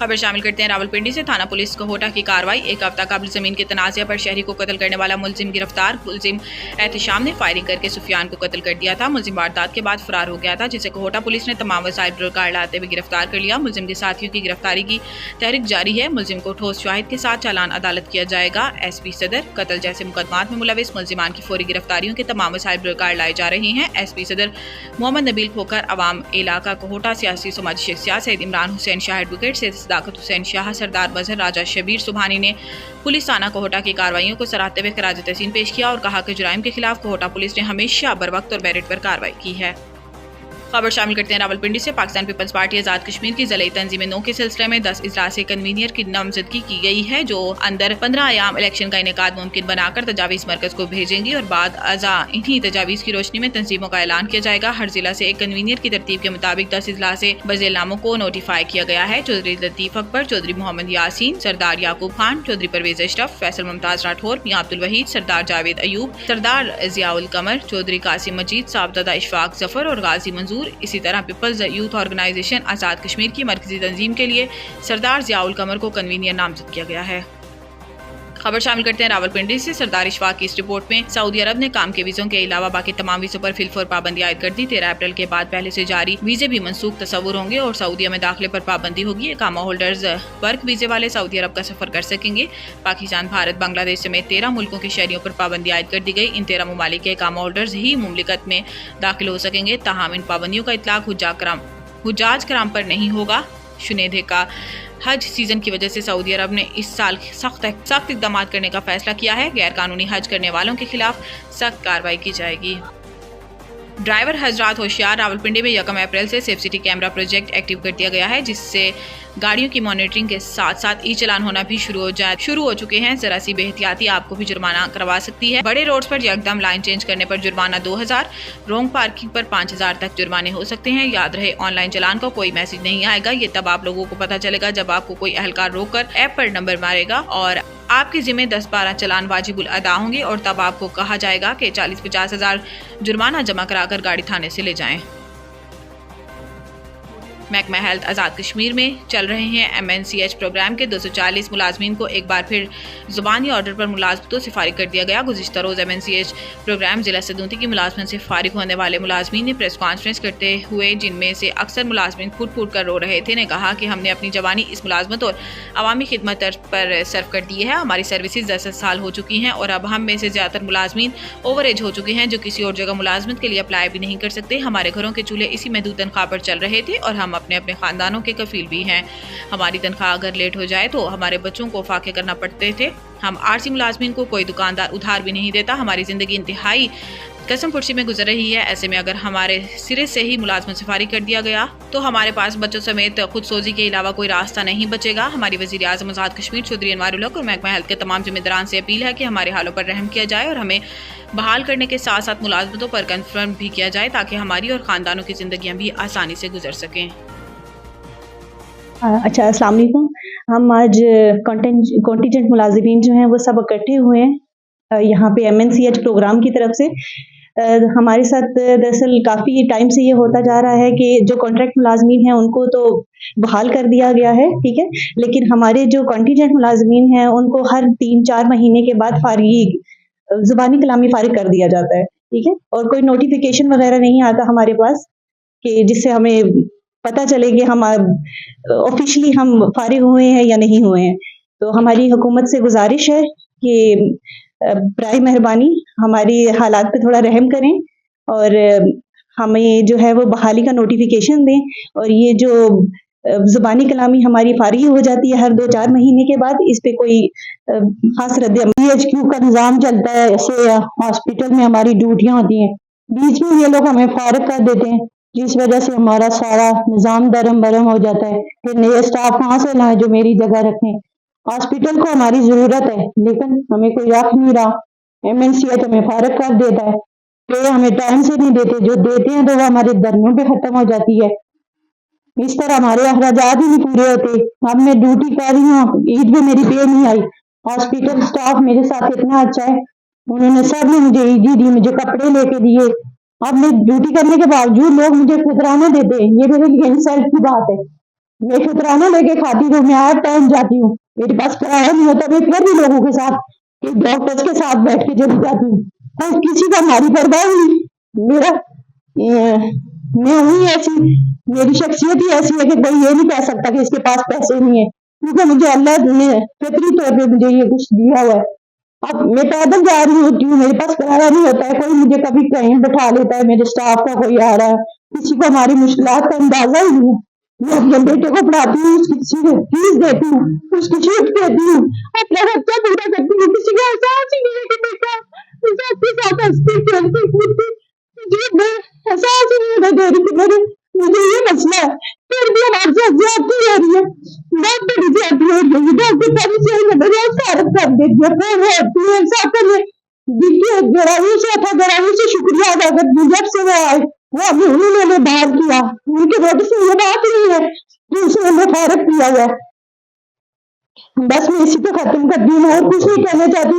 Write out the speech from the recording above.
खबर शामिल करते हैं रावलपिंडी से। थाना पुलिस कोहोटा की कार्रवाई। एक हफ्ता कबल जमीन के तनाज़े पर शहरी को कत्ल करने वाला मुलजिम गिरफ्तार। मुलजिम एहतिशाम ने फायरिंग करके सुफियान को कत्ल कर दिया था। मुलजिम वारदात के बाद फरार हो गया था, जिसे कोहोटा पुलिस ने तमाम वसाइल कार लाते हुए गिरफ्तार कर लिया। मुलजिम के साथियों की गिरफ्तारी की तहरीक जारी है। मुलजिम को ठोस शाहिद के साथ चालान अदालत किया जाएगा। SP सदर कत्ल जैसे मुकदमात में मुलविस मुलजिमान की फौरी गिरफ्तारियों के तमाम वसाइल कार लाए जा रहे हैं। SP सदर मोहम्मद नबील खोकर, अवाम इलाका कोहोटा, सियासी समाजी शख्सियात सैयद इमरान हुसैन शाह एडवोकेट, सैयद सदाकत हुसैन शाह, सरदार मजहर, राजा शबीर सुबहानी ने पुलिस थाना कोहोटा की कार्रवाइयों को सराहते हुए खराज तहसीन पेश किया और कहा कि जुराइम के खिलाफ कोहोटा पुलिस ने हमेशा बरवक्त और मेरिट पर कार्रवाई की है। खबर शामिल करते हैं रावलपिंडी से। पाकिस्तान पीपल्स पार्टी आजाद कश्मीर की ज़िले तंजीम 9 के सिलसिले में 10 इजलास कन्वीनियर की नामजदगी की गई है, जो अंदर 15 अयाम इलेक्शन का इनेकाद मुमकिन बनाकर तजावीज़ मरकज को भेजेंगी और बाद अजा इन्हीं तजावीज़ की रोशनी में तंजीमों का ऐलान किया जाएगा। हर जिला से एक कन्वीनियर की तरतीब के मुताबिक 10 इजलास बज़ेल नामों को नोटिफाई किया गया है। चौधरी लतीफ अकबर, चौधरी मोहम्मद यासीन, सरदार याकूब खान, चौधरी परवेज अशरफ, फैसल मुमताज राठौर, मियां अब्दुल वहीद, सरदार जावेद अयूब, सरदार जियाउल कमर, चौधरी कासिम मजीद, साहबजादा इशफाक जफर और गाजी मंजूर। इसी तरह पीपल्स यूथ ऑर्गेनाइजेशन आजाद कश्मीर की मरकजी तंजीम के लिए सरदार जियाउल कमर को कन्वीनियर नामजद किया गया है। खबर शामिल करते हैं रावलपिंडी से। सरदार इशफाक की इस रिपोर्ट में सऊदी अरब ने काम के वीज़ों के अलावा बाकी तमाम वीज़ों पर फिलफौर पाबंदी आयद कर दी। 13 अप्रैल के बाद पहले से जारी वीज़े भी मनसूख तस्वुर होंगे और सऊदीया में दाखिले पर पाबंदी होगी। इकामा होल्डर्स वर्क वीज़े वाले सऊदी अरब का सफर कर सकेंगे। पाकिस्तान, भारत, बांग्लादेश समेत 13 मुल्कों के शहरियों पर पाबंदी आयद कर दी गई। इन 13 ममालिक के इकामा होल्डर्स ही मुमलिकत में दाखिल हो सकेंगे। ताहम इन पाबंदियों का इतलाक हुज्जाज कराम पर नहीं होगा। शुनेदे का हज सीजन की वजह से सऊदी अरब ने इस साल सख्त इकदाम करने का फैसला किया है। गैर कानूनी हज करने वालों के खिलाफ सख्त कार्रवाई की जाएगी। ड्राइवर हजरात होशियार। रावलपिंडी में 1 अप्रैल से safe city camera project active कर दिया गया है, जिससे गाड़ियों की मॉनिटरिंग के साथ साथ ई चलान होना भी शुरू हो चुके हैं। जरा सी बेहतियाती आपको भी जुर्माना करवा सकती है। बड़े रोड्स पर यकदम लाइन चेंज करने पर जुर्माना 2000, रोंग पार्किंग पर 5000 तक जुर्माने हो सकते हैं। याद रहे, ऑनलाइन चलान का कोई मैसेज नहीं आएगा। ये तब आप लोगों को पता चलेगा जब आपको कोई अहलकार रोककर ऐप पर नंबर मारेगा और आपके जिम्मे 10-12 चलान वाजिबुल अदा होंगे और तब आपको कहा जाएगा कि 40-50 हजार जुर्माना जमा कराकर गाड़ी थाने से ले जाएं। महकमा हेल्थ आज़ाद कश्मीर में चल रहे हैं MNCH प्रोग्राम के 240 मुलाजमीन को एक बार फिर ज़ुबानी ऑर्डर पर मुलाजमतों से फारिग कर दिया गया। गुज़िश्ता रोज़ MNCH प्रोग्राम जिला सदूती की मुलाजमत से फारिग होने वाले मुलाजमीन ने प्रेस कॉन्फ्रेंस करते हुए, जिनमें से अक्सर मुलाजमीन फूट कर रो रहे थे, ने कहा कि हमने अपनी जवानी इस मुलाजमत और अवामी खिदमत पर सर्व कर दी है। हमारी सर्विसेज 10 साल हो चुकी हैं और अब हम में से ज़्यादातर मुलाजमीन ओवर एज हो चुके हैं, जो किसी और जगह मुलाजमत के लिए अप्लाई भी नहीं कर सकते। हमारे घरों के चूल्हे इसी महदूद तनख्वाह पर चल रहे थे और हम अपने खानदानों के कफील भी हैं। हमारी तनख्वाह अगर लेट हो जाए तो हमारे बच्चों को फाके करना पड़ते थे। हम RC मुलाजमीन को कोई दुकानदार उधार भी नहीं देता। हमारी जिंदगी इंतहाई कसम फुर्सी में गुजर रही है। ऐसे में अगर हमारे सिरे से ही मुलाजमत से फारिग कर दिया गया तो हमारे पास बच्चों समेत खुद सोजी के अलावा कोई रास्ता नहीं बचेगा। हमारी वज़ीर आज़म आज़ाद कश्मीर चौधरी अनवारुल हक और महकमा हेल्थ के तमाम जिम्मेदारान से अपील है कि हमारे हालों पर रहम किया जाए और हमें बहाल करने के साथ साथ मुलाजमतों पर कंफर्म भी किया जाए, ताकि हमारी और ख़ानदानों की ज़िंदगियाँ भी आसानी से गुजर सकें। अच्छा, अस्सलाम वालेकुम। हम आज कॉन्टिजेंट मुलाजिमीन जो हैं वो सब इकट्ठे हुए हैं यहाँ पे MNCH प्रोग्राम की तरफ से। हमारे साथ दरअसल काफ़ी टाइम से ये होता जा रहा है कि जो कॉन्ट्रैक्ट मुलाजमीन हैं उनको तो बहाल कर दिया गया है, ठीक है, लेकिन हमारे जो कॉन्टिजेंट मुलाजमीन हैं उनको हर 3-4 महीने के बाद ज़ुबानी कलामी फारिग कर दिया जाता है, ठीक है, और कोई नोटिफिकेशन वगैरह नहीं आता हमारे पास कि जिससे हमें पता चले कि हम ऑफिशियली हम फारिग हुए हैं या नहीं हुए हैं। तो हमारी हुकूमत से गुजारिश है कि बराए मेहरबानी हमारी हालात पे थोड़ा रहम करें और हमें जो है वो बहाली का नोटिफिकेशन दें। और ये जो ज़ुबानी कलामी हमारी फारिग हो जाती है हर 2-4 महीने के बाद, इस पे कोई खास रद्द-ए-अमल का निज़ाम चलता है। ऐसे हॉस्पिटल में हमारी ड्यूटियाँ होती हैं, बीच में ये लोग हमें फारिग कर देते हैं, जिस वजह से हमारा सारा निज़ाम दरम बरम हो जाता है। फिर नए स्टाफ कहाँ से लाएं जो मेरी जगह रखें। हॉस्पिटल को हमारी ज़रूरत है लेकिन हमें कोई रख नहीं रहा। MNCH हमें फारिग कर देता है, तो हमें टाइम से नहीं देते, जो देते हैं तो वो हमारे धरनों पे ख़त्म हो जाती है। इस तरह हमारे अखराजात ही नहीं पूरे होते। अब मैं ड्यूटी कर रही हूँ, ईद में मेरी पे नहीं आई। हॉस्पिटल स्टाफ मेरे साथ इतना अच्छा है, उन्होंने सब ने मुझे ईदी दी, मुझे कपड़े लेके दिए। अब मैं ड्यूटी करने के बावजूद लोग मुझे खुदराना देते हैं, ये मेरे लिए इंसल्ट की बात है। मैं शुक्राना लेके खाती हूँ, मैं हर टाइम जाती हूँ, मेरे पास किराया नहीं होता, मैं फिर भी लोगों के साथ डॉक्टर्स के साथ बैठ के चली जाती हूँ और किसी का हमारी परवाह नहीं। मेरा मैं हूँ ऐसी, मेरी शख्सियत ही ऐसी है कि कोई ये नहीं कह सकता कि इसके पास पैसे नहीं है, क्योंकि मुझे अल्लाह ने फितरी तौर पे मुझे ये कुछ दिया हुआ है। अब मैं पैदल जा रही होती हूँ, मेरे पास किराया नहीं होता है, कोई मुझे कभी कहीं बैठा लेता है, मेरे स्टाफ का कोई आ रहा है, किसी को हमारी मुश्किलात का अंदाजा ही नहीं है। मैं अपने बेटे को पढ़ाती हूँ, उसकी फीस देती हूँ, उसकी छूट देती हूँ, अपना खर्चा पूरा करती हूँ, किसी को एहसास ही नहीं है कि बेटा सबके साथ हंसती खेलती कूदती, मुझे एहसास ही नहीं दे रही कि मुझे ये मसला है, फिर भी हमारे साथ ज्यादती हो रही है, बहुत बड़ी ज्यादती हो रही है, डॉक्टर सारी सही में मुझे सारत कर देती है, फिर होती है साथ में देखिए गरामी से था, गरामी से शुक्रिया अदा करती हूँ, जब से वो आए वो अभी उन्होंने बाहर किया, उनके बेटे से ये बात नहीं है कि उसने हमें फारक किया हुआ है। बस मैं इसी को खत्म करती हूँ और कुछ नहीं कहना चाहती।